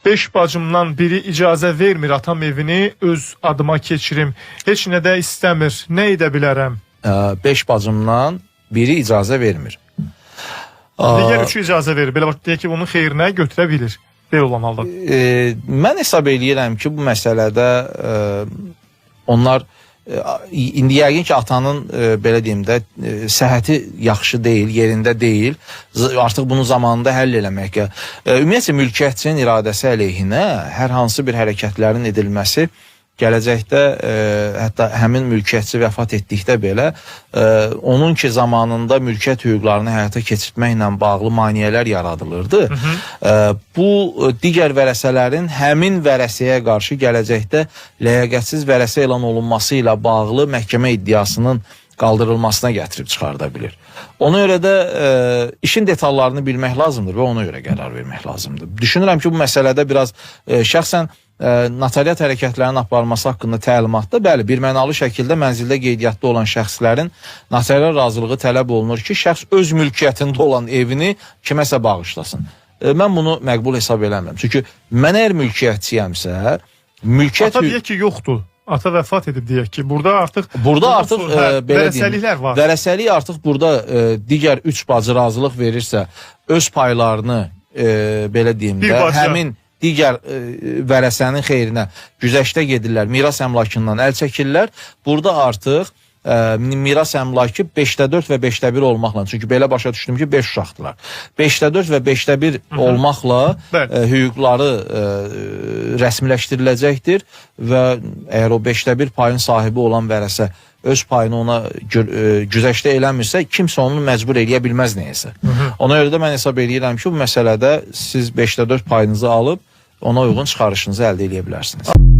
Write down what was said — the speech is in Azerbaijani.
5 bacımdan biri icazə vermir atam evini öz adıma keçirim. Heç nə də istəmir. Nə edə bilərəm? 5 bacımdan biri icazə vermir. Digər 3'ü icazə verir. Belə bax, deyək ki, bunun xeyrinə götürə bilir. Belə olan halda. Mən hesab eləyirəm ki, bu məsələdə onlar indi yəqin ki, atanın belə deyim də səhhəti yaxşı deyil, yerində deyil. Artıq bunu zamanında həll eləmək. Ümumiyyətlə mülkiyyətçinin iradəsi əleyhinə hər hansı bir hərəkətlərin edilməsi gələcəkdə hətta həmin mülkiyyətçi vəfat etdikdə belə onun ki zamanında mülkiyyət hüquqlarını həyata keçirtməklə bağlı maneələr yaradılırdı. Bu digər vərəsələrin həmin vərəsəyə qarşı gələcəkdə ləyaqətsiz vərəsə elan olunması ilə bağlı məhkəmə iddiasının qaldırılmasına gətirib çıxarda bilir. Ona görə də işin detallarını bilmək lazımdır və ona görə qərar vermək lazımdır. Düşünürəm ki, bu məsələdə biraz şəxsən notariat hərəkətlərinin aparılması haqqında təlimatda, bəli, birmənalı şəkildə mənzildə qeydiyyatda olan şəxslərin notarial razılığı tələb olunur ki, şəxs öz mülkiyyətində olan evini kiməsə bağışlasın. Mən bunu məqbul hesab eləmirəm. Çünki mən əgər mülkiyyətçiyəmsə, Ata deyək ki, yoxdur. Ata vəfat edib deyək ki, burada artıq vərəsəliklər var. Vərəsəlik artıq burada digər 3 bacı razılıq verirsə, öz paylarını belə deyim də, həmin digər vərəsənin xeyrinə güzəştə gedirlər, miras əmlakından əl çəkirlər. Burada artıq miras əmlakı 5/4 və 5/1 olmaqla, çünki belə başa düşdüm ki, 5 uşaqdılar. 5/4 və 5/1 olmaqla hüquqları rəsmiləşdiriləcəkdir və əgər o 5/1 payın sahibi olan vərəsə öz payını ona güzəştə eləmirsə, kimsə onu məcbur eləyə bilməz nəyəsə. Ona görə də mən hesab eləyirəm ki, bu məsələdə siz 5/4 payınızı alıb ona uyğun çıxarışınızı əldə eləyə bilərsiniz.